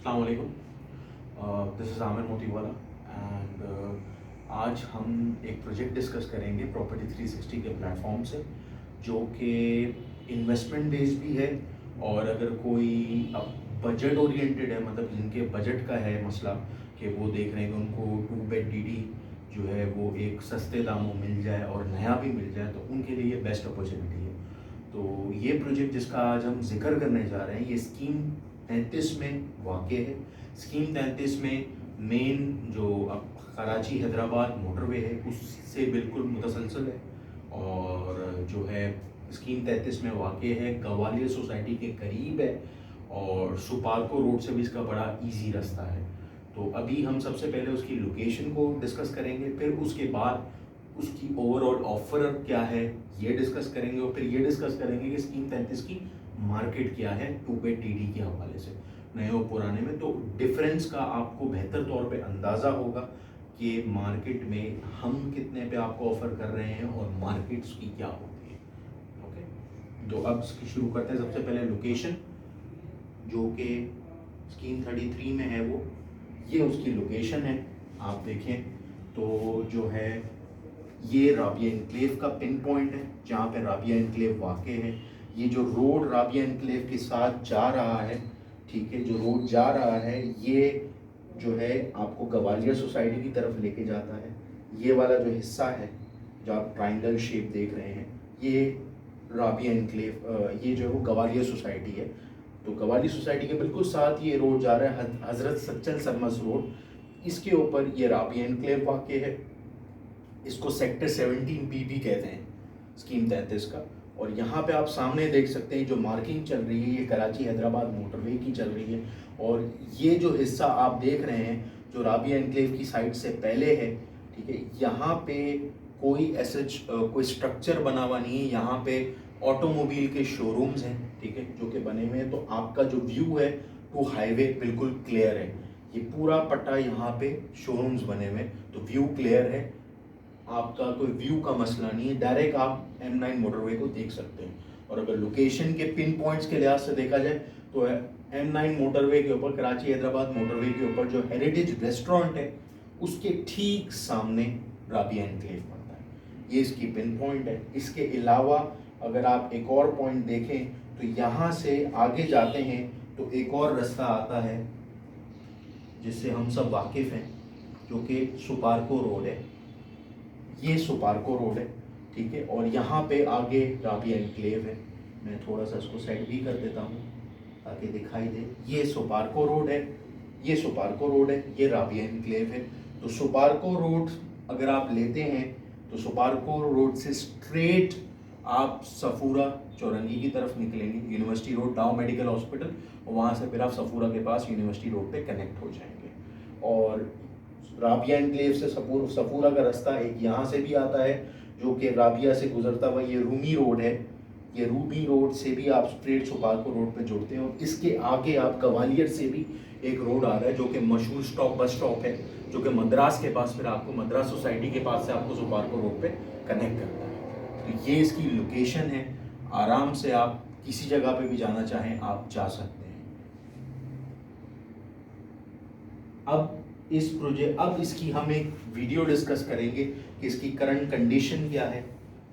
अस्सलाम वालेकुम। This is Aamir Motiwala and आज हम एक प्रोजेक्ट डिस्कस करेंगे प्रॉपर्टी 360 के प्लेटफॉर्म से, जो कि इन्वेस्टमेंट बेस्ड भी है। और अगर कोई अब बजट ओरिएंटेड है, मतलब जिनके बजट का है मसला कि वो देख रहे हैं कि उनको 2 बेड डीडी जो है वो एक सस्ते दामों मिल जाए और नया भी मिल जाए, तो उनके लिए ये बेस्ट अपॉर्चुनिटी है। तो ये प्रोजेक्ट जिसका आज हम जिक्र करने जा रहे हैं, ये स्कीम 33 में वाक़ है। स्कीम 33 में मेन जो अब कराची हैदराबाद मोटरवे है उससे बिल्कुल मुतसलसल है, और जो है स्कीम 33 में वाक़ है, गवालियर सोसाइटी के करीब है, और सुपालको रोड से भी इसका बड़ा इजी रास्ता है। तो अभी हम सबसे पहले उसकी लोकेशन को डिस्कस करेंगे, फिर उसके बाद उसकी ओवरऑल ऑफर क्या है ये डिस्कस करेंगे, और फिर ये डिस्कस करेंगे कि स्कीम 33 की मार्केट क्या है 2 बेड डीडी के हवाले से, नए और पुराने में। तो डिफरेंस का आपको बेहतर तौर पे अंदाज़ा होगा कि मार्केट में हम कितने पे आपको ऑफ़र कर रहे हैं और मार्केट्स की क्या होती है। ओके, तो अब इसकी शुरू करते हैं। सबसे पहले लोकेशन, जो कि स्कीम 33 में है, वो ये उसकी लोकेशन है। आप देखें तो जो है ये राबिया इनक्लेव का पिन पॉइंट है, जहाँ पे राबिया इनक्लेव वाक़ है। ये जो रोड राबिया इनक्लेव के साथ जा रहा है, ठीक है, जो रोड जा रहा है ये जो है आपको गवालियर सोसाइटी की तरफ लेके जाता है। ये वाला जो हिस्सा है जो आप ट्राइंगल शेप देख रहे हैं, ये राबिया इनक्लेव, ये जो है वो गवालियर सोसाइटी है। तो गवालियर सोसाइटी के बिल्कुल साथ ये रोड जा रहा है, हज़रत सच्चल सरमस रोड। इसके ऊपर ये राबिया इनक्लेव वाक़ है। इसको सेक्टर 17B भी कहते हैं स्कीम 33 का। और यहाँ पे आप सामने देख सकते हैं जो मार्किंग चल रही है, ये कराची हैदराबाद मोटरवे की चल रही है। और ये जो हिस्सा आप देख रहे हैं जो राबिया एनक्लेव की साइड से पहले है, ठीक है, यहाँ पे कोई ऐसे कोई स्ट्रक्चर बना हुआ नहीं है। यहाँ पे ऑटोमोबाइल के शोरूम्स हैं, ठीक है, जो कि बने हुए हैं। तो आपका जो व्यू है टू हाईवे बिल्कुल क्लियर है। ये पूरा पट्टा यहाँ पे शोरूम्स बने हुए हैं, तो व्यू क्लियर है। आपका कोई व्यू का मसला नहीं है, डायरेक्ट आप M9 मोटरवे को देख सकते हैं। और अगर लोकेशन के पिन पॉइंट्स के लिहाज से देखा जाए तो M9 मोटरवे के ऊपर, कराची हैदराबाद मोटरवे के ऊपर जो हेरिटेज रेस्टोरेंट है उसके ठीक सामने राबिया एनक्लेव पड़ता है। ये इसकी पिन पॉइंट है। इसके अलावा अगर आप एक और पॉइंट देखें तो यहाँ से आगे जाते हैं तो एक और रास्ता आता है जिससे हम सब वाकिफ़ हैं, जो कि सुपारको रोड है। ये सुपारको रोड है, ठीक है, और यहाँ पे आगे राबिया एनक्लेव है। मैं थोड़ा सा इसको सेट भी कर देता हूँ ताकि दिखाई दे। ये सुपारको रोड है, ये सुपारको रोड है, ये राबिया एनक्लेव है। तो सुपारको रोड अगर आप लेते हैं तो सुपारको रोड से स्ट्रेट आप सफूरा चौरंगी की तरफ निकलेंगे, यूनिवर्सिटी रोड, डाउ मेडिकल हॉस्पिटल, और वहाँ से फिर आप सफूरा के पास यूनिवर्सिटी रोड पे कनेक्ट हो जाएंगे। और राबिया एनक्लेव से सफूरा का रास्ता एक यहाँ से भी आता है, जो कि राबिया से गुजरता हुआ ये रूमी रोड है। ये रूमी रोड से भी आप स्ट्रेट सुपारको रोड पे जुड़ते हैं। और इसके आगे आप गवालियर से भी एक रोड आ रहा है जो कि मशहूर बस स्टॉप है, जो कि मद्रास के पास, फिर आपको मद्रास सोसाइटी के पास से आपको सुपारको रोड पे कनेक्ट करता है। तो ये इसकी लोकेशन है। आराम से आप किसी जगह पे भी जाना चाहें आप जा सकते हैं। अब इसकी हम एक वीडियो डिस्कस करेंगे कि इसकी करंट कंडीशन क्या है,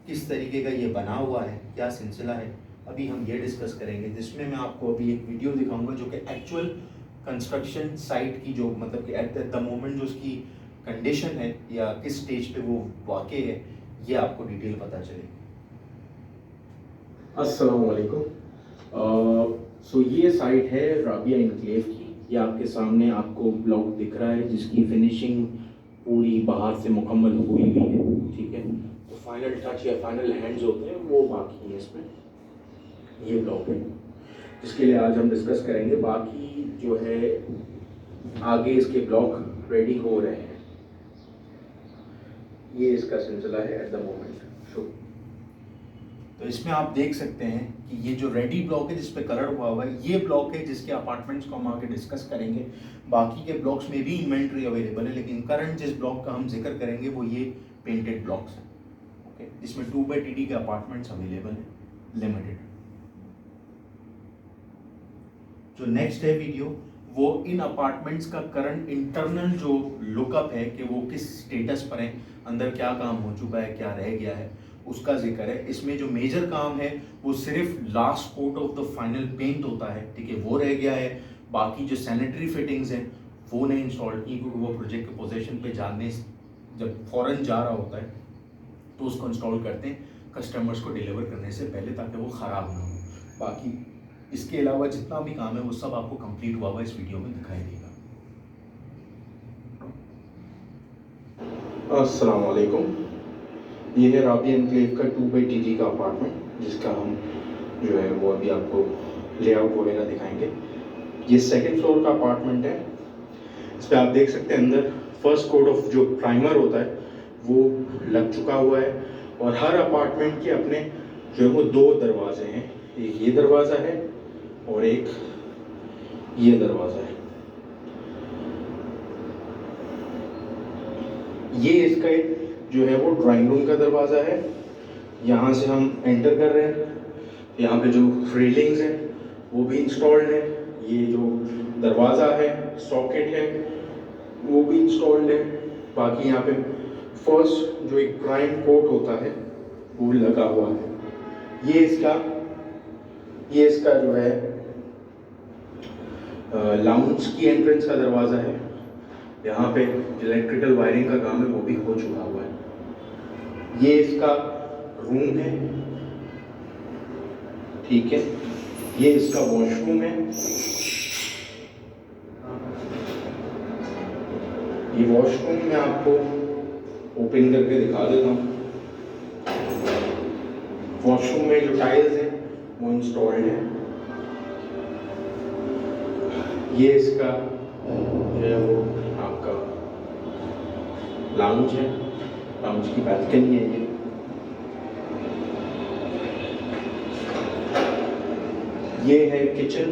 किस तरीके का ये बना हुआ है, क्या सिलसिला है। अभी हम ये डिस्कस करेंगे, जिसमें मैं आपको अभी एक वीडियो दिखाऊंगा जो कि एक्चुअल कंस्ट्रक्शन साइट की, जो मतलब कि एट द मोमेंट जो उसकी कंडीशन है या किस स्टेज पे वो वाक़ई है, ये आपको डिटेल पता चलेगी। अस्सलाम वालेकुम। सो ये साइट है राबिया इनक्लेव की। ये आपके सामने आपको ब्लॉक दिख रहा है जिसकी फिनिशिंग पूरी बाहर से मुकम्मल हुई हुई है, ठीक है। तो फाइनल टच या फाइनल हैंड्स होते हैं वो बाकी है इसमें। ये ब्लॉक है जिसके लिए आज हम डिस्कस करेंगे। बाकी जो है आगे इसके ब्लॉक रेडी हो रहे हैं। ये इसका सिलसिला है एट द मोमेंट। तो इसमें आप देख सकते हैं कि ये जो रेडी ब्लॉक है जिस पे कलर हुआ है, ये ब्लॉक है जिसके अपार्टमेंट्स को हम आगे डिस्कस करेंगे। बाकी के ब्लॉक्स में भी इन्वेंट्री अवेलेबल है, लेकिन करंट जिस ब्लॉक का हम जिक्र करेंगे वो ये पेंटेड ब्लॉक्स हैं, ओके, जिसमें 2 बाई के अपार्टमेंट्स अवेलेबल हैं, लिमिटेड। जो नेक्स्ट है वीडियो, वो इन अपार्टमेंट्स का करंट इंटरनल जो लुकअप है कि वो किस स्टेटस पर है, अंदर क्या काम हो चुका है, क्या रह गया है, उसका जिक्र है। इसमें जो मेजर काम है वो सिर्फ last coat of the final paint होता है, ठीक है, वो रह गया है। बाकी जो सैनिटरी फिटिंग्स हैं वो नहीं इंस्टॉल की, क्योंकि वो प्रोजेक्ट के पोजीशन पे जाने जब फौरन जा रहा होता है तो उसको इंस्टॉल करते हैं कस्टमर्स को डिलीवर करने से पहले, ताकि वो ख़राब ना हो। बाकी इसके अलावा जितना भी काम है वो सब आपको कंप्लीट हुआ हुआ इस वीडियो में दिखाई देगा। अस्सलाम वालेकुम। ये है राबिया एनक्लेव का 2/TG का अपार्टमेंट, जिसका हम जो है वो अभी आपको लेआउट वगैरह दिखाएंगे। ये सेकंड फ्लोर का अपार्टमेंट है। इस पर आप देख सकते हैं अंदर फर्स्ट कोट ऑफ जो प्राइमर होता है वो लग चुका हुआ है, और हर अपार्टमेंट के अपने जो है वो 2 दरवाजे हैं। एक ये दरवाज़ा है और एक ये दरवाज़ा है। ये इसका जो है वो ड्राइंग रूम का दरवाज़ा है। यहाँ से हम एंटर कर रहे हैं। यहाँ पे जो रेलिंग्स हैं वो भी इंस्टॉल्ड है। ये जो दरवाज़ा है, सॉकेट है, वो भी इंस्टॉल्ड है। बाकी यहाँ पे फर्स्ट जो एक प्राइम कोट होता है वो लगा हुआ है। ये इसका जो है लाउंज की एंट्रेंस का दरवाज़ा है। यहाँ पे इलेक्ट्रिकल वायरिंग का काम है वो भी हो चुका हुआ है। ये इसका रूम है, ठीक है। ये इसका वॉशरूम है। ये वॉशरूम मैं आपको ओपन करके दिखा देता हूँ। वॉशरूम में जो टाइल्स हैं वो इंस्टॉल्ड है। ये इसका जो है वो आपका लाउंज है, लाउंज की बैल्कनी है। ये है किचन,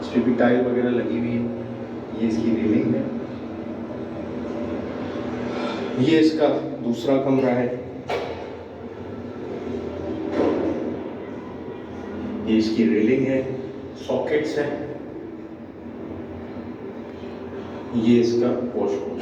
इस पे भी टाइल वगैरह लगी हुई है। ये इसकी रेलिंग है। ये इसका दूसरा कमरा है। ये इसकी रेलिंग है, सॉकेट्स है। ये इसका वॉशरूम।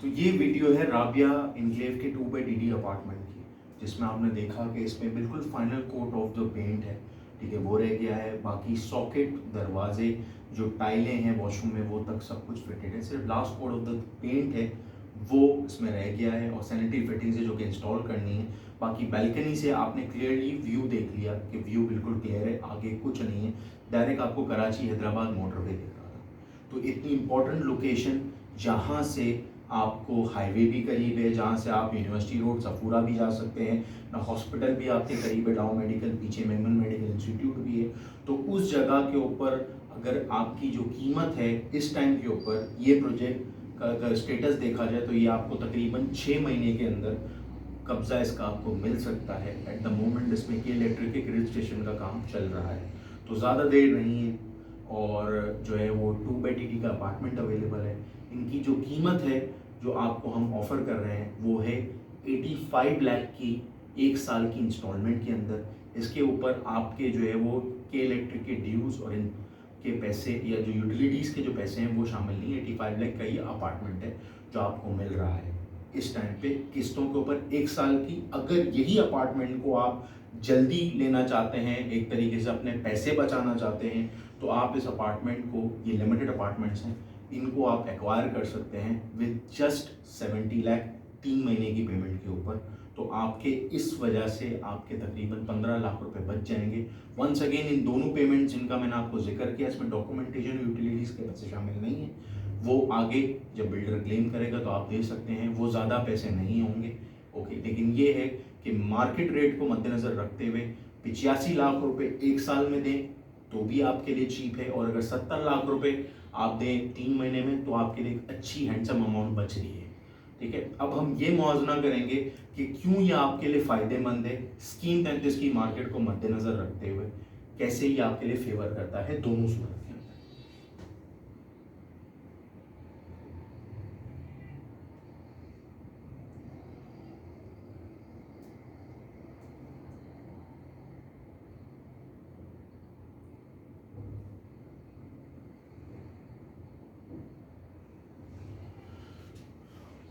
तो ये वीडियो है राबिया एनक्लेव के 2/DD अपार्टमेंट की, जिसमें आपने देखा कि इसमें बिल्कुल final coat of the paint है, ठीक है, वो रह गया है। बाकी सॉकेट, दरवाजे, जो टाइलें हैं वॉशरूम में वो तक सब कुछ फिटेड है। सिर्फ last coat of the paint है वो इसमें रह गया है, और सैनिटरी फिटिंग्स है जो कि इंस्टॉल करनी है। बाकी बैल्कनी से आपने क्लियरली व्यू देख लिया कि व्यू बिल्कुल क्लियर है, आगे कुछ नहीं है, डायरेक्ट आपको कराची हैदराबाद मोटरवे दिख रहा था। तो इतनी इंपॉर्टेंट लोकेशन, जहाँ से आपको हाईवे भी करीब है, जहाँ से आप यूनिवर्सिटी रोड सफूरा भी जा सकते हैं, ना हॉस्पिटल भी आपके करीब है, डाउ मेडिकल, पीछे मेमन मेडिकल इंस्टीट्यूट भी है। तो उस जगह के ऊपर अगर आपकी जो कीमत है इस टाइम के ऊपर, ये प्रोजेक्ट का अगर स्टेटस देखा जाए तो ये आपको तकरीबन 6 महीने के अंदर कब्जा इसका आपको मिल सकता है। एट द मोमेंट इसमें कि इलेक्ट्रिक रजिस्ट्रेशन का काम चल रहा है, तो ज़्यादा देर नहीं है। और जो है वो 2/TD का अपार्टमेंट अवेलेबल है। इनकी जो कीमत है जो आपको हम ऑफ़र कर रहे हैं वो है 85 लाख की 1 साल की इंस्टॉलमेंट के अंदर। इसके ऊपर आपके जो है वो के इलेक्ट्रिक के ड्यूज़ और इन के पैसे या जो यूटिलिटीज़ के जो पैसे हैं वो शामिल नहीं है। 85 लाख का ये अपार्टमेंट है जो आपको मिल रहा है इस टाइम पे किस्तों के ऊपर 1 साल की। अगर यही अपार्टमेंट को आप जल्दी लेना चाहते हैं, एक तरीके से अपने पैसे बचाना चाहते हैं, तो आप इस अपार्टमेंट को, ये लिमिटेड अपार्टमेंट्स हैं, इनको आप एक्वायर कर सकते हैं विद जस्ट 70 लाख 3 महीने की पेमेंट के ऊपर। तो आपके इस वजह से आपके तकरीबन 15 लाख रुपए बच जाएंगे। वंस अगेन इन दोनों पेमेंट्स जिनका मैंने आपको जिक्र किया, इसमें डॉक्यूमेंटेशन यूटिलिटीज़ के पैसे शामिल नहीं है। वो आगे जब बिल्डर क्लेम करेगा तो आप दे सकते हैं, वो ज़्यादा पैसे नहीं होंगे। ओके, लेकिन ये है कि मार्केट रेट को मद्देनज़र रखते हुए 85 लाख रुपए 1 साल में दें तो भी आपके लिए चीप है, और अगर 70 लाख रुपए आप दें 3 महीने में तो आपके लिए एक अच्छी हैंडसम अमाउंट बच रही है। ठीक है, अब हम ये मुआवजा करेंगे कि क्यों ये आपके लिए फ़ायदेमंद है। स्कीम 33 की मार्केट को मद्देनज़र रखते हुए कैसे ये आपके लिए फेवर करता है दोनों सूरत में।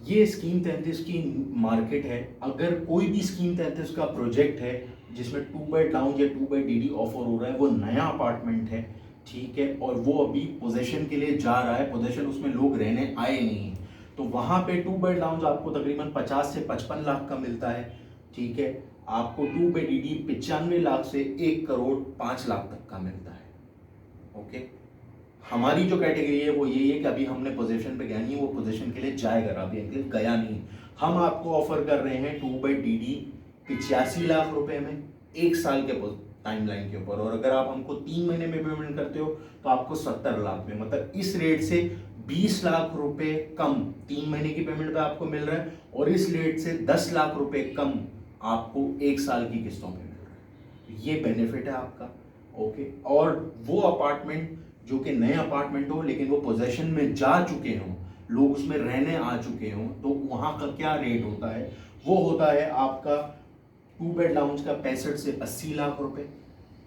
ये स्कीम 33 की मार्केट है। अगर कोई भी स्कीम 33 का प्रोजेक्ट है जिसमें 2 बेड लाउंज या 2 बेड DD ऑफर हो रहा है, वो नया अपार्टमेंट है, ठीक है, और वो अभी पोजेशन के लिए जा रहा है, पोजेशन उसमें लोग रहने आए नहीं हैं, तो वहाँ पे 2 बेड लाउंज आपको तकरीबन 50 से 55 लाख का मिलता है, ठीक है। आपको 2 बेड DD 95 लाख से 1 करोड़ 5 लाख तक का मिलता है, ओके। हमारी जो कैटेगरी है वो यही है कि अभी हमने पोजीशन पे गया नहीं, वो पोजीशन के लिए जाएगा, अभी अंकल गया नहीं। हम आपको ऑफर कर रहे हैं 2 बेड DD 85 लाख रुपए में 1 साल के टाइमलाइन के ऊपर, और अगर आप हमको 3 महीने में पेमेंट करते हो तो आपको 70 लाख में, मतलब इस रेट से 20 लाख रुपए कम 3 महीने की पेमेंट पे आपको मिल रहा है, और इस रेट से 10 लाख रुपए कम आपको 1 साल की किस्तों पे मिल रहा है। ये बेनिफिट है आपका, ओके। और वो अपार्टमेंट जो कि नए अपार्टमेंट हो लेकिन वो पोजेशन में जा चुके हों, लोग उसमें रहने आ चुके हों, तो वहाँ का क्या रेट होता है, वो होता है आपका 2 बेड लाउंज का 65 से 80 लाख रुपए,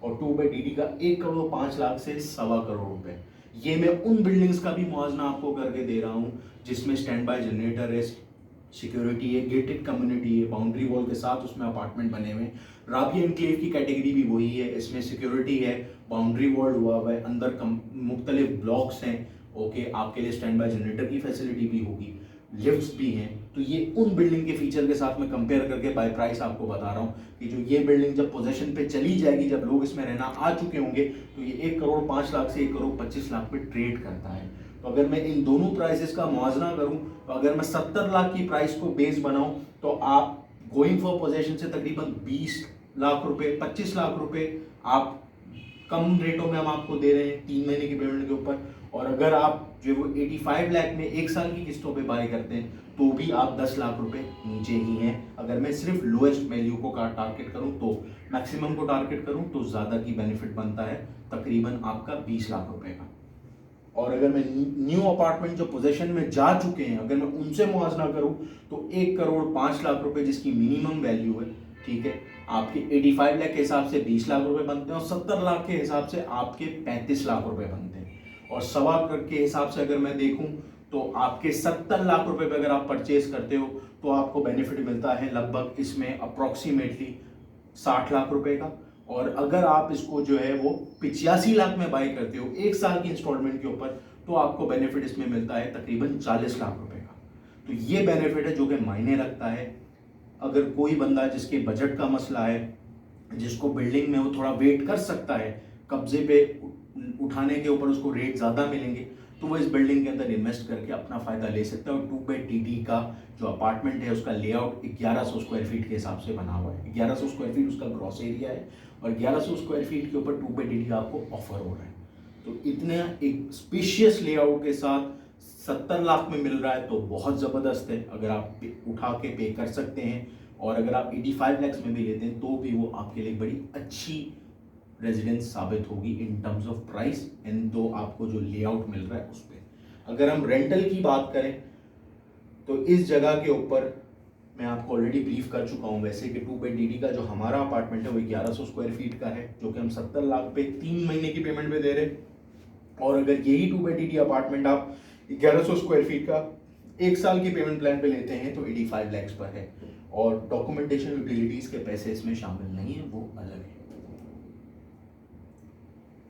और 2 बेड DD का 1 करोड़ 5 लाख से 1.25 करोड़ रुपए। ये मैं उन बिल्डिंग्स का भी मुआवजा आपको करके दे रहा हूँ जिसमें स्टैंड बाय जनरेटर है, सिक्योरिटी है, गेटेड कम्युनिटी है, बाउंड्री वॉल के साथ उसमें अपार्टमेंट बने हुए हैं। राबी एनक्लेव की कैटेगरी भी वही है, इसमें सिक्योरिटी है, बाउंड्री वॉल हुआ हुआ है, अंदर मुख्तलिफ ब्लॉक्स हैं, ओके। आपके लिए स्टैंड बाय जनरेटर की फैसिलिटी भी होगी, लिफ्ट्स भी हैं। तो ये उन बिल्डिंग के फीचर के साथ मैं कंपेयर करके बाय प्राइस आपको बता रहा हूँ कि जो ये बिल्डिंग जब पोजेशन पे चली जाएगी, जब लोग इसमें रहना आ चुके होंगे, तो ये 1 करोड़ 5 लाख से 1 करोड़ 25 लाख में ट्रेड करता है। तो अगर मैं इन दोनों प्राइसेस का मुआवजा करूं, तो अगर मैं 70 लाख की प्राइस को बेस बनाऊं, तो आप गोइंग फॉर पोजेशन से तकरीबन 20 लाख रुपए 25 लाख रुपए आप कम रेटों में हम आपको दे रहे हैं 3 महीने की पेमेंट के ऊपर। और अगर आप जो वो 85 लाख में 1 साल की किस्तों पे बाय करते हैं, तो भी आप 10 लाख रुपए नीचे ही हैं। अगर मैं सिर्फ लोएस्ट वैल्यू को टारगेट करूं, तो मैक्सिमम को टारगेट करूं, तो ज़्यादा की बेनिफिट बनता है तकरीबन आपका 20 लाख रुपए का। और अगर मैं न्यू अपार्टमेंट जो पोजेशन में जा चुके हैं, अगर मैं उनसे मुआवजा करूं, तो 1 करोड़ 5 लाख रुपए जिसकी मिनिमम वैल्यू है, ठीक है, आपके 85 लाख के हिसाब से 20 लाख रुपए बनते हैं, और 70 लाख के हिसाब से आपके 35 लाख रुपए बनते हैं। और 1.25 के हिसाब से अगर मैं देखूं, तो आपके 70 लाख रुपए पे अगर आप परचेज करते हो, तो आपको बेनिफिट मिलता है लगभग इसमें अप्रोक्सीमेटली 60 लाख रुपए का। और अगर आप इसको जो है वो 85 लाख में बाय करते हो 1 साल की इंस्टॉलमेंट के ऊपर, तो आपको बेनिफिट इसमें मिलता है तकरीबन 40 लाख रुपए का। तो ये बेनिफिट है जो कि मायने रखता है। अगर कोई बंदा जिसके बजट का मसला है, जिसको बिल्डिंग में वो थोड़ा वेट कर सकता है, कब्जे पे उठाने के ऊपर उसको रेट ज़्यादा मिलेंगे, तो वो इस बिल्डिंग के अंदर इन्वेस्ट करके अपना फ़ायदा ले सकता है। और 2 बेड DD का जो अपार्टमेंट है, उसका लेआउट 1100 स्क्वायर फीट के हिसाब से बना हुआ है। 1100 स्क्वायर फीट उसका ग्रॉस एरिया है, और 1100 स्क्वायर फीट के ऊपर 2 बेड DD आपको ऑफर हो रहा है। तो इतने एक स्पेशियस लेआउट के साथ 70 लाख में मिल रहा है, तो बहुत ज़बरदस्त है। अगर आप उठा के पे कर सकते हैं, और अगर आप 85 लैक्स में भी लेते हैं, तो भी वो आपके लिए बड़ी अच्छी रेजिडेंस साबित होगी in terms of price and तो आपको जो लेआउट मिल रहा है उस पर। अगर हम रेंटल की बात करें, तो इस जगह के ऊपर मैं आपको ऑलरेडी ब्रीफ कर चुका हूँ वैसे कि 2 बेड DD का जो हमारा अपार्टमेंट है वो 1100 स्क्वायर फीट का है, जो कि हम 70 लाख पे 3 महीने की पेमेंट पे दे रहे हैं। और अगर यही 2 बेड DD अपार्टमेंट आप 1100 स्क्वायर फीट का 1 साल की पेमेंट प्लान पे लेते हैं, तो 85 लैक्स पर है, और डॉक्यूमेंटेशन यूटिलिटीज के पैसे इसमें शामिल नहीं है, वो अलग है।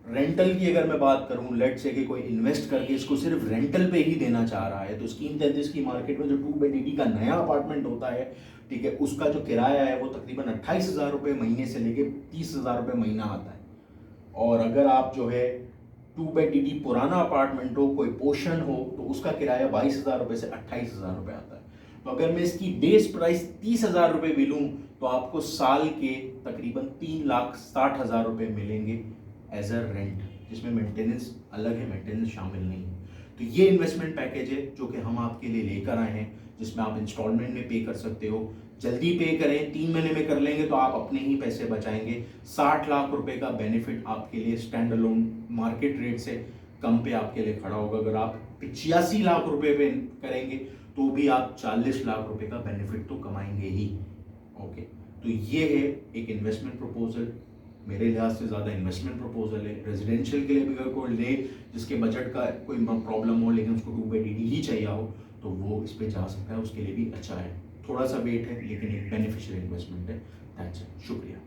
रेंटल की अगर मैं बात करूं, लेट से कि कोई इन्वेस्ट करके इसको सिर्फ रेंटल पे ही देना चाह रहा है, तो स्कीम 33 की मार्केट में जो 2 बेड DD का नया अपार्टमेंट होता है, ठीक है, उसका जो किराया है वो तकरीबन 28,000 रुपये महीने से लेके 30,000 रुपये महीना आता है। और अगर आप जो है 2 बेड DD पुराना अपार्टमेंट हो, कोई पोर्शन हो, तो उसका किराया 22,000 रुपये से 28,000 रुपये आता है। तो अगर मैं इसकी बेस प्राइस 30,000 रुपये भी लूँ, तो आपको साल के तकरीबन 3,60,000 रुपये मिलेंगे एज अ रेंट, जिसमें मेंटेनेंस अलग है, मेंटेनेंस शामिल नहीं है। तो ये इन्वेस्टमेंट पैकेज है जो कि हम आपके लिए लेकर आए हैं, जिसमें आप इंस्टॉलमेंट में पे कर सकते हो। जल्दी पे करें, 3 महीने में कर लेंगे तो आप अपने ही पैसे बचाएंगे। 60 लाख रुपए का बेनिफिट आपके लिए स्टैंड अलोन मार्केट रेट से कम पे आपके लिए खड़ा होगा। अगर आप 85 लाख रुपए पे करेंगे, तो भी आप 40 लाख रुपए का बेनिफिट तो कमाएंगे ही, ओके। तो ये है एक इन्वेस्टमेंट प्रपोजल, मेरे लिहाज से ज़्यादा इन्वेस्टमेंट प्रपोजल है। रेजिडेंशियल के लिए भी अगर कोई ले जिसके बजट का कोई प्रॉब्लम हो, लेकिन उसको 2 बेड DD ही चाहिए हो, तो वो इस पे जा सकता है, उसके लिए भी अच्छा है। थोड़ा सा वेट है लेकिन एक बेनिफिशियल इन्वेस्टमेंट है। That's it. शुक्रिया।